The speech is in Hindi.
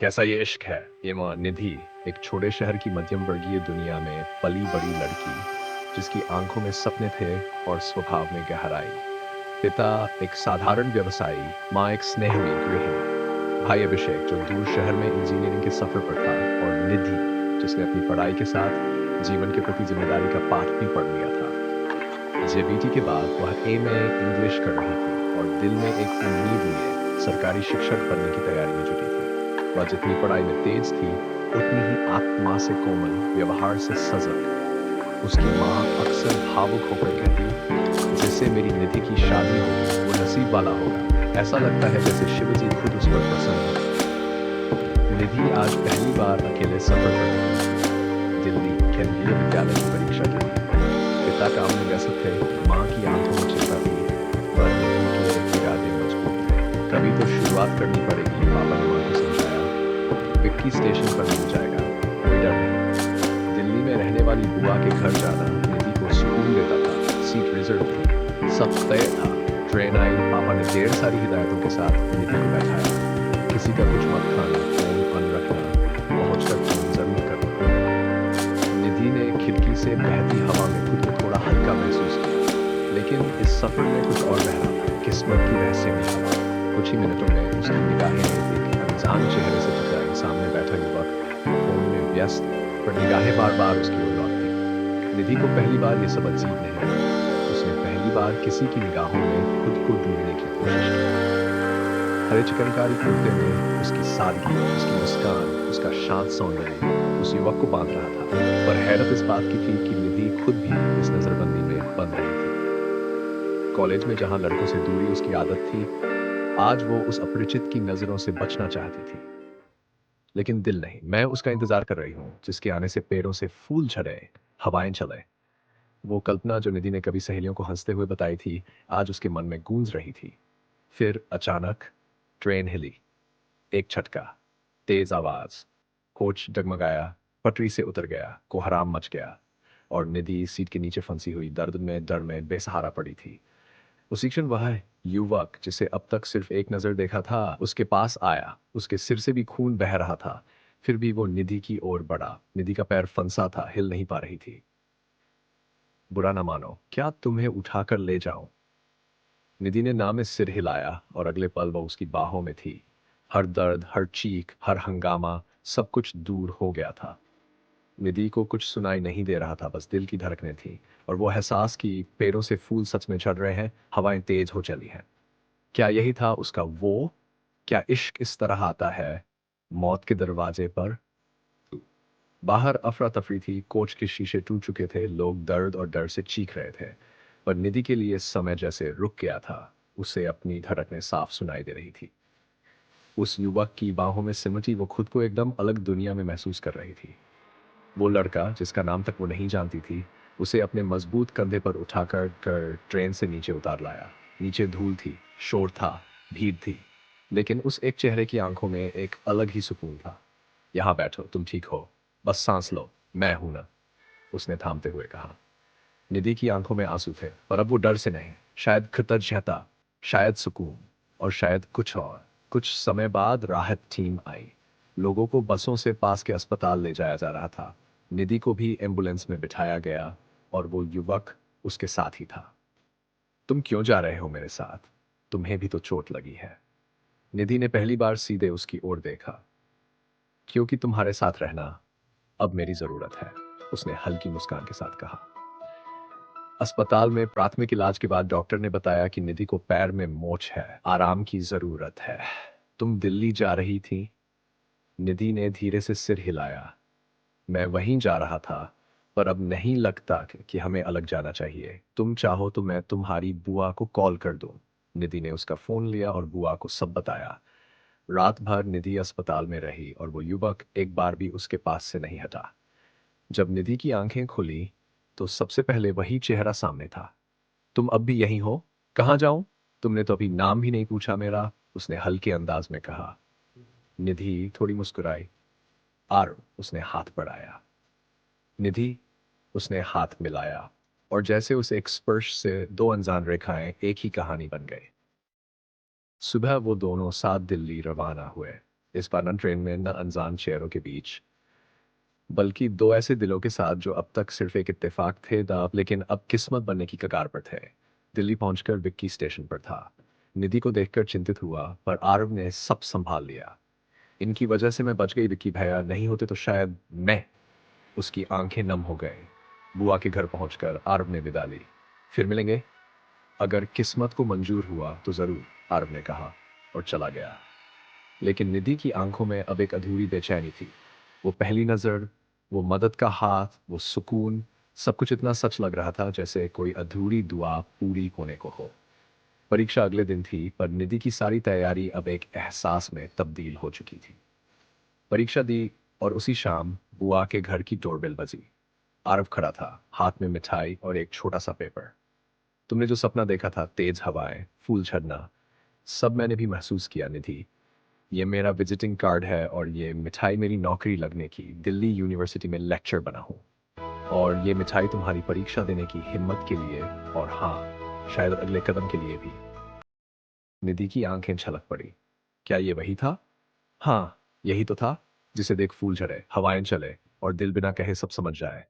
कैसा ये इश्क है। ये माँ निधि, एक छोटे शहर की मध्यम वर्गीय दुनिया में पली बड़ी लड़की, जिसकी आंखों में सपने थे और स्वभाव में गहराई। पिता एक साधारण व्यवसायी, माँ एक स्नेहमयी गृहिणी, भाई अभिषेक जो दूर शहर में इंजीनियरिंग के सफर पर था, और निधि जिसने अपनी पढ़ाई के साथ जीवन के प्रति जिम्मेदारी का पाठ भी पढ़ लिया था। जेबीटी के बाद वह एमए इंग्लिश कर रही थी और दिल में एक उम्मीद लिए सरकारी शिक्षक बनने की तैयारी में जुटी थी। वह जितनी पढ़ाई में तेज थी, उतनी ही आत्मा से कोमल, व्यवहार से सजग। उसकी माँ अक्सर भावुक होकर कहती, जिससे मेरी निधि की शादी होगी वो नसीब वाला होगा। ऐसा लगता है जैसे शिवजी खुद उस पर प्रसन्न हो। निधि आज पहली बार अकेले सफर कर रही थी, दिल्ली केंद्रीय विद्यालय की परीक्षा के लिए। पिता काम में व्यस्त थे, माँ की आंखों में चिंता थी, पर निधि के इरादे मजबूत थे। कभी तो शुरुआत करनी पड़ेगी, पापा ने माँ को समझाया। विक्की स्टेशन पर मिल जाएगा, कोई डर नहीं। दिल्ली में रहने वाली बुआ के घर जाना निधि को सुकून देता था। सीट रिजर्व थी, सब तय था। ट्रेन आई, पापा ने ढेर सारी हिदायतों के साथ निधि को बैठाया। किसी का कुछ मत खाना, फोन बंद रखना, पहुंच कर फोन जरूर करना। निधि ने खिड़की से बहती हवा में खुद को थोड़ा हल्का महसूस किया, लेकिन इस सफर में कुछ और बह रहा था, किस्मत की रहस्यमयी हवा। कुछ ही मिनटों में उसकी निगाहें एक अनजान चेहरे से टकराई। सामने बैठा युवक फोन में व्यस्त, पर निगाहें बार बार उसकी ओर लौटती। निधि को पहली बार ये सब अजीब नहीं लगा। उसने पहली बार किसी की निगाहों में खुद को ढूंढने की कोशिश की। हरे चिकनकारी कुर्ते में उसकी सादगी, उसकी मुस्कान, उसका शांत सौंदर्य उस युवक को बांध रहा था। पर हैरत इस बात की थी कि निधि खुद भी इस नजरबंदी में बंध रही थी। कॉलेज में जहां लड़कों से दूरी उसकी आदत थी, आज वो उस अपरिचित की नजरों से बचना चाहती थी। लेकिन दिल नहीं। मैं उसका इंतजार कर रही हूँ, जिसके आने से पेड़ों से फूल झड़े, हवाएं चले। वो कल्पना जो निधि ने कभी सहेलियों को हंसते हुए बताई थी, आज उसके मन में गूंज रही थी। फिर अचानक ट्रेन हिली। एक झटका, तेज आवाज, कोच डगमगाया, पटरी से उतर गया, कोहराम मच गया, और निधि सीट के नीचे फंसी हुई दर्द में डर में बेसहारा पड़ी थी। उसी क्षण वह युवक जिसे अब तक सिर्फ एक नजर देखा था, उसके पास आया। उसके सिर से भी खून बह रहा था, फिर भी वो निधि की ओर बढ़ा। निधि का पैर फंसा था, हिल नहीं पा रही थी। बुरा ना मानो, क्या तुम्हें उठाकर ले जाऊं? निधि ने ना में सिर हिलाया, और अगले पल वो उसकी बाहों में थी। हर दर्द, हर चीख, हर हंगामा, सब कुछ दूर हो गया था। निधि को कुछ सुनाई नहीं दे रहा था, बस दिल की धड़कनें थी, और वो एहसास कि पेड़ों से फूल सच में झड़ रहे हैं, हवाएं तेज हो चली हैं। क्या यही था उसका वो? क्या इश्क इस तरह आता है मौत के दरवाजे पर? बाहर अफरा तफरी थी, कोच के शीशे टूट चुके थे, लोग दर्द और डर से चीख रहे थे। पर निधि के लिए समय जैसे रुक गया था। उसे अपनी धड़कनें साफ सुनाई दे रही थी। उस युवक की बाहों में सिमटी वो खुद को एकदम अलग दुनिया में महसूस कर रही थी। वो लड़का जिसका नाम तक वो नहीं जानती थी, उसे अपने मजबूत कंधे पर उठाकर ट्रेन से नीचे उतार लाया। नीचे धूल थी, शोर था, भीड़ थी, लेकिन उस एक चेहरे की आंखों में एक अलग ही सुकून था। यहाँ बैठो, तुम ठीक हो, बस सांस लो, मैं हूं ना, उसने थामते हुए कहा। निधि की आंखों में आंसू थे, पर अब वो डर से नहीं, शायद कृतज्ञता, शायद सुकून, और शायद कुछ और। कुछ समय बाद राहत टीम आई। लोगों को बसों से पास के अस्पताल ले जाया जा रहा था। निधि को भी एम्बुलेंस में बिठाया गया, और वो युवक उसके साथ ही था। तुम क्यों जा रहे हो मेरे साथ? तुम्हें भी तो चोट लगी है। निधि ने पहली बार सीधे उसकी ओर देखा। क्योंकि तुम्हारे साथ रहना अब मेरी जरूरत है, उसने हल्की मुस्कान के साथ कहा। अस्पताल में प्राथमिक इलाज के बाद डॉक्टर ने बताया कि निधि को पैर में मोच है, आराम की जरूरत है। तुम दिल्ली जा रही थी? निधि ने धीरे से सिर हिलाया। मैं वहीं जा रहा था, पर अब नहीं लगता कि हमें अलग जाना चाहिए। तुम चाहो तो मैं तुम्हारी बुआ को कॉल कर दूं। निधि ने उसका फोन लिया और बुआ को सब बताया। रात भर निधि अस्पताल में रही, और वो युवक एक बार भी उसके पास से नहीं हटा। जब निधि की आंखें खुली, तो सबसे पहले वही चेहरा सामने था। तुम अब भी यहीं हो? कहाँ जाऊं? तुमने तो अभी नाम भी नहीं पूछा मेरा, उसने हल्के अंदाज में कहा। निधि थोड़ी मुस्कुराई। आर, उसने हाथ बढ़ाया। निधि, उसने हाथ मिलाया, और जैसे उस एक स्पर्श से दो अनजान रेखाएं एक ही कहानी बन गई। सुबह वो दोनों साथ दिल्ली रवाना हुए। इस बार न ट्रेन में न अनजान चेहरों के बीच, बल्कि दो ऐसे दिलों के साथ जो अब तक सिर्फ एक इत्तेफाक थे दा लेकिन अब किस्मत बनने की कगार पर थे। दिल्ली पहुंचकर विक्की स्टेशन पर था। निधि को देखकर चिंतित हुआ, पर आरव ने सब संभाल लिया। इनकी वजह से मैं बच गई विक्की भैया, नहीं होते तो शायद मैं। उसकी आंखें नम हो गए। बुआ के घर पहुंचकर आरव ने विदा ली। फिर मिलेंगे, अगर किस्मत को मंजूर हुआ तो जरूर, आरव ने कहा और चला गया। लेकिन निधि की आंखों में अब एक अधूरी बेचैनी थी। वो पहली नजर, वो मदद का हाथ, वो सुकून, सब कुछ इतना सच लग रहा था जैसे कोई अधूरी दुआ पूरी होने को हो। परीक्षा अगले दिन थी, पर निधि की सारी तैयारी अब एक एहसास में तब्दील हो चुकी थी। परीक्षा दी और उसी शाम बुआ के घर की डोरबेल बजी। आरव खड़ा था, हाथ में मिठाई और एक छोटा सा पेपर। तुमने जो सपना देखा था, तेज हवाएं, फूल झड़ना, सब मैंने भी महसूस किया निधि। ये मेरा विजिटिंग कार्ड है और ये मिठाई मेरी नौकरी लगने की, दिल्ली यूनिवर्सिटी में लेक्चर बना हूँ। और ये मिठाई तुम्हारी परीक्षा देने की हिम्मत के लिए, और हाँ, शायद अगले कदम के लिए भी। निधि की आंखें छलक पड़ी। क्या ये वही था? हाँ, यही तो था, जिसे देख फूल झड़े, हवाएं चले और दिल बिना कहे सब समझ जाए।